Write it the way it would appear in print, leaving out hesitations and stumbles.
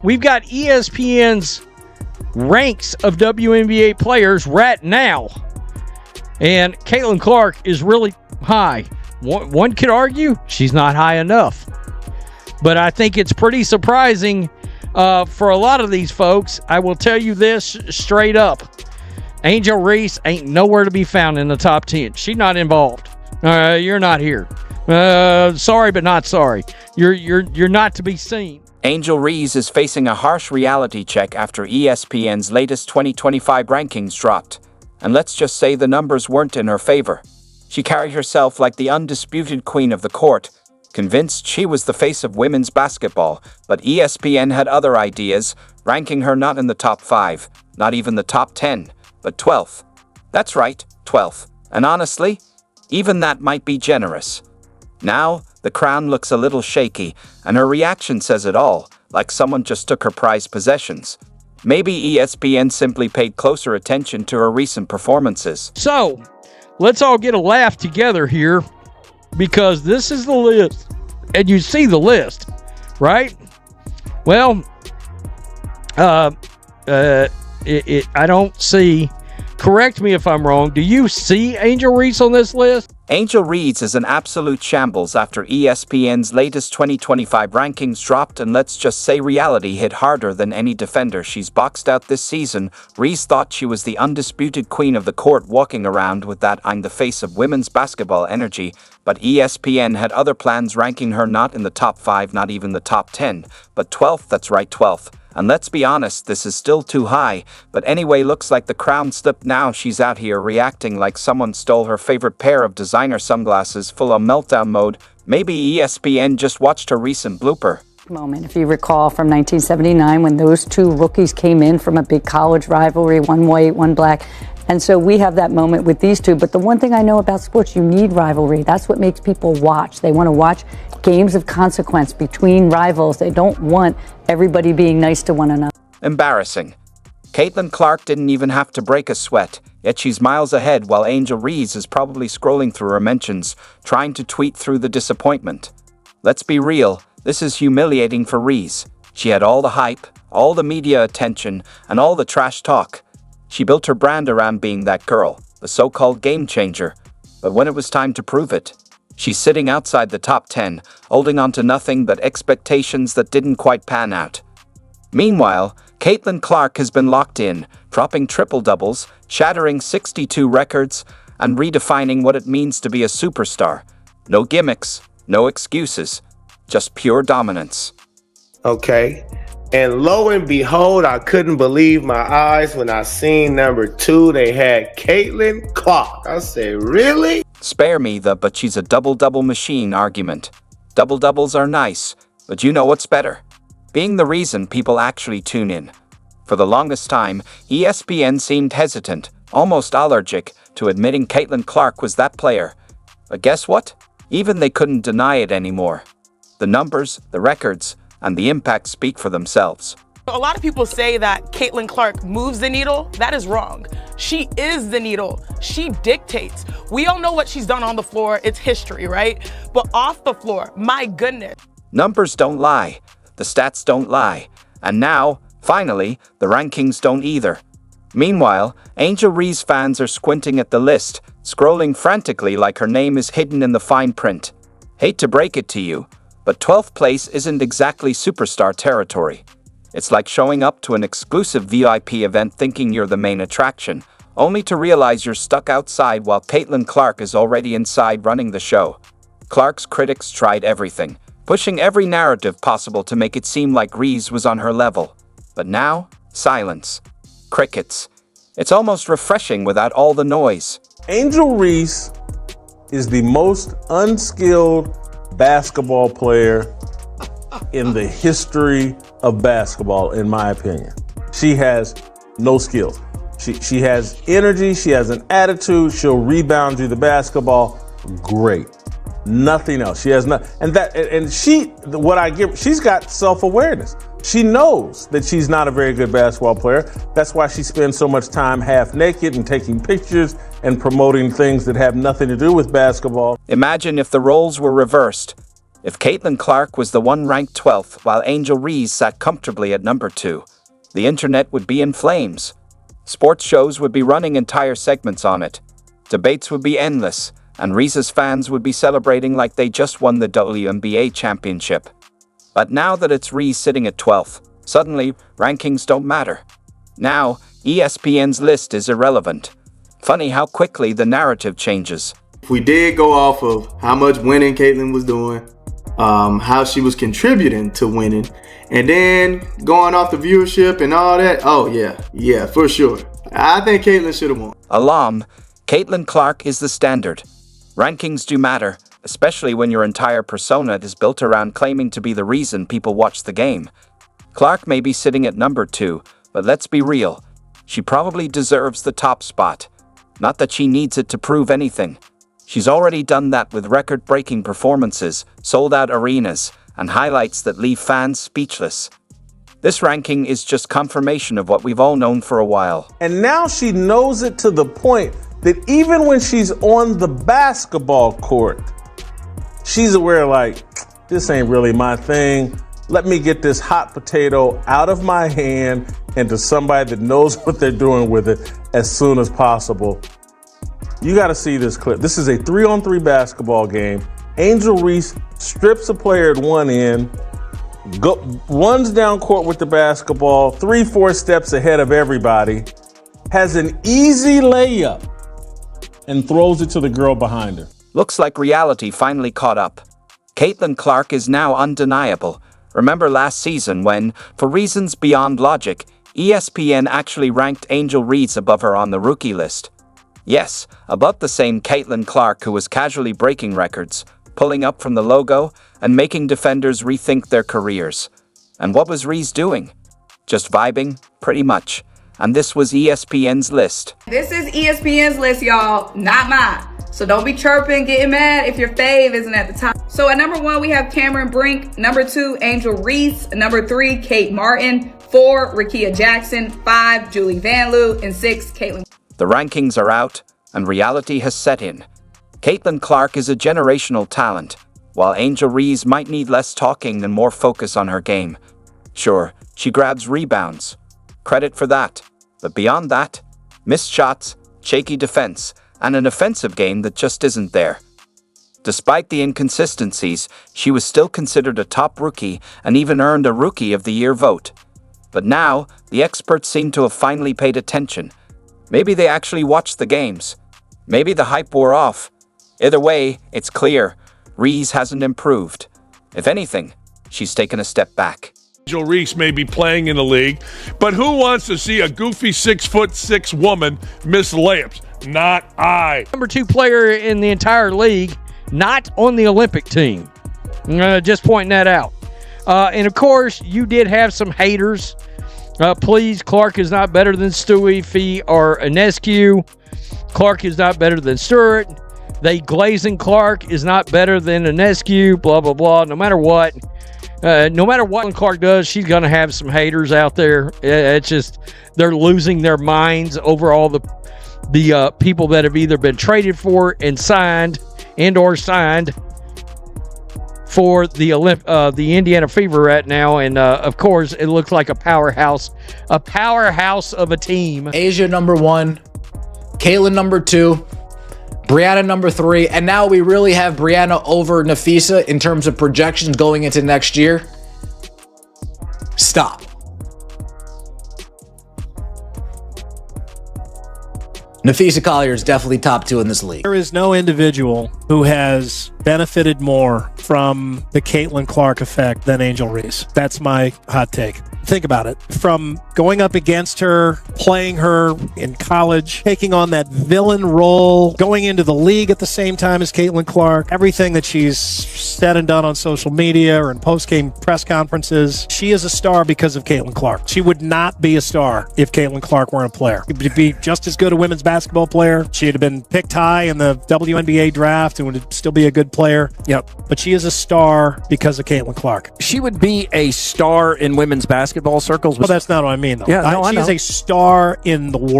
we've got ESPN's ranks of WNBA players right now. And Caitlin Clark is really high. One could argue she's not high enough. But I think it's pretty surprising for a lot of these folks. I will tell you this straight up. Angel Reese ain't nowhere to be found in the top 10. She's not involved. You're not here. Sorry, but not sorry. You're not to be seen. Angel Reese is facing a harsh reality check after ESPN's latest 2025 rankings dropped. And let's just say the numbers weren't in her favor. She carried herself like the undisputed queen of the court, convinced she was the face of women's basketball, but ESPN had other ideas, ranking her not in the top 5, not even the top 10, but 12th. That's right, 12th. And honestly, even that might be generous. Now, the crown looks a little shaky, and her reaction says it all, like someone just took her prized possessions. Maybe ESPN simply paid closer attention to her recent performances. So, let's all get a laugh together here, because this is the list. And you see the list, right? Well, I don't see, correct me if I'm wrong, do you see Angel Reese on this list? Angel Reese is an absolute shambles after ESPN's latest 2025 rankings dropped, and let's just say reality hit harder than any defender she's boxed out this season. Reese thought she was the undisputed queen of the court, walking around with that "I'm the face of women's basketball" energy, but ESPN had other plans, ranking her not in the top 5, not even the top 10, but 12th. That's right, 12th. And let's be honest, this is still too high. But anyway, looks like the crown slipped. Now she's out here reacting like someone stole her favorite pair of designer sunglasses, full of meltdown mode. Maybe ESPN just watched her recent blooper. Moment, if you recall, from 1979 when those two rookies came in from a big college rivalry, one white, one black. And so we have that moment with these two. But the one thing I know about sports, you need rivalry. That's what makes people watch. They want to watch games of consequence between rivals. They don't want everybody being nice to one another. Embarrassing. Caitlin Clark didn't even have to break a sweat, yet she's miles ahead, while Angel Reese is probably scrolling through her mentions, trying to tweet through the disappointment. Let's be real, this is humiliating for Reese. She had all the hype, all the media attention, and all the trash talk. She built her brand around being that girl, the so-called game changer. But when it was time to prove it, she's sitting outside the top 10, holding on to nothing but expectations that didn't quite pan out. Meanwhile, Caitlin Clark has been locked in, dropping triple-doubles, shattering 62 records, and redefining what it means to be a superstar. No gimmicks, no excuses, just pure dominance. Okay. And lo and behold, I couldn't believe my eyes when I seen number 2. They had Caitlin Clark. I said, really? Spare me the "but she's a double-double machine" argument. Double-doubles are nice, but you know what's better? Being the reason people actually tune in. For the longest time, ESPN seemed hesitant, almost allergic, to admitting Caitlin Clark was that player. But guess what? Even they couldn't deny it anymore. The numbers, the records, and the impact speak for themselves. A lot of people say that Caitlin Clark moves the needle. That is wrong. She is the needle. She dictates. We all know what she's done on the floor. It's history, right? But off the floor, my goodness. Numbers don't lie. The stats don't lie. And now, finally, the rankings don't either. Meanwhile, Angel Reese fans are squinting at the list, scrolling frantically like her name is hidden in the fine print. Hate to break it to you, but 12th place isn't exactly superstar territory. It's like showing up to an exclusive VIP event thinking you're the main attraction, only to realize you're stuck outside while Caitlin Clark is already inside running the show. Clark's critics tried everything, pushing every narrative possible to make it seem like Reese was on her level. But now, silence. Crickets. It's almost refreshing without all the noise. Angel Reese is the most unskilled basketball player in the history of basketball, in my opinion. She has no skills. She has energy, she has an attitude, she'll rebound you the basketball. Great. Nothing else. She has not, she's got self-awareness. She knows that she's not a very good basketball player. That's why she spends so much time half naked and taking pictures and promoting things that have nothing to do with basketball. Imagine if the roles were reversed. If Caitlin Clark was the one ranked 12th while Angel Reese sat comfortably at number 2, the internet would be in flames. Sports shows would be running entire segments on it. Debates would be endless, and Reese's fans would be celebrating like they just won the WNBA championship. But now that it's Reese sitting at 12th, suddenly rankings don't matter. Now, ESPN's list is irrelevant. Funny how quickly the narrative changes. If we did go off of how much winning Caitlin was doing, how she was contributing to winning, and then going off the viewership and all that, oh yeah, for sure. I think Caitlin should have won. Alarm, Caitlin Clark is the standard. Rankings do matter, especially when your entire persona is built around claiming to be the reason people watch the game. Clark may be sitting at number 2, but let's be real. She probably deserves the top spot. Not that she needs it to prove anything. She's already done that with record-breaking performances, sold-out arenas, and highlights that leave fans speechless. This ranking is just confirmation of what we've all known for a while. And now she knows it to the point that even when she's on the basketball court, she's aware, like, this ain't really my thing. Let me get this hot potato out of my hand and to somebody that knows what they're doing with it as soon as possible. You got to see this clip. This is a 3-on-3 basketball game. Angel Reese strips a player at one end, runs down court with the basketball, 3-4 steps ahead of everybody, has an easy layup, and throws it to the girl behind her. Looks like reality finally caught up. Caitlin Clark is now undeniable. Remember last season when, for reasons beyond logic, ESPN actually ranked Angel Reese above her on the rookie list. Yes, above the same Caitlin Clark who was casually breaking records, pulling up from the logo, and making defenders rethink their careers. And what was Reese doing? Just vibing, pretty much. And this was ESPN's list. This is ESPN's list, y'all, not mine. So don't be chirping, getting mad if your fave isn't at the top. So at number 1, we have Cameron Brink. Number 2, Angel Reese. Number 3, Kate Martin. 4, Rickea Jackson. 5, Julie Van Loo. And 6, Caitlin. The rankings are out, and reality has set in. Caitlin Clark is a generational talent, while Angel Reese might need less talking and more focus on her game. Sure, she grabs rebounds. Credit for that. But beyond that, missed shots, shaky defense, and an offensive game that just isn't there. Despite the inconsistencies, she was still considered a top rookie and even earned a Rookie of the Year vote. But now, the experts seem to have finally paid attention. Maybe they actually watched the games. Maybe the hype wore off. Either way, it's clear, Reese hasn't improved. If anything, she's taken a step back. Angel Reese may be playing in the league, but who wants to see a goofy 6'6" woman miss layups? Not I. Number 2 player in the entire league, not on the Olympic team. Just pointing that out. And of course, you did have some haters. Please, Clark is not better than Stewie, Fee, or Inescu. Clark is not better than Stewart. They glazing Clark is not better than Inescu, blah, blah, blah. No matter what Clark does, she's going to have some haters out there. It's just they're losing their minds over all the people that have either been traded for and signed for the Indiana Fever right now, and of course it looks like a powerhouse of a team. Asia number 1, Caitlin number 2, Brianna number 3, and now we really have Brianna over Nafisa in terms of projections going into next year. Stop. Nafisa Collier is definitely top 2 in this league. There is no individual who has benefited more from the Caitlin Clark effect than Angel Reese. That's my hot take. Think about it. From going up against her, playing her in college, taking on that villain role, going into the league at the same time as Caitlin Clark, everything that she's said and done on social media or in post-game press conferences, she is a star because of Caitlin Clark. She would not be a star if Caitlin Clark weren't a player. She'd be just as good a women's basketball player. She'd have been picked high in the WNBA draft and would still be a good player. Yep. But she is a star because of Caitlin Clark. She would be a star in women's basketball circles. Well, that's not what I mean, though. Yeah, no, I she know. is a star in the world.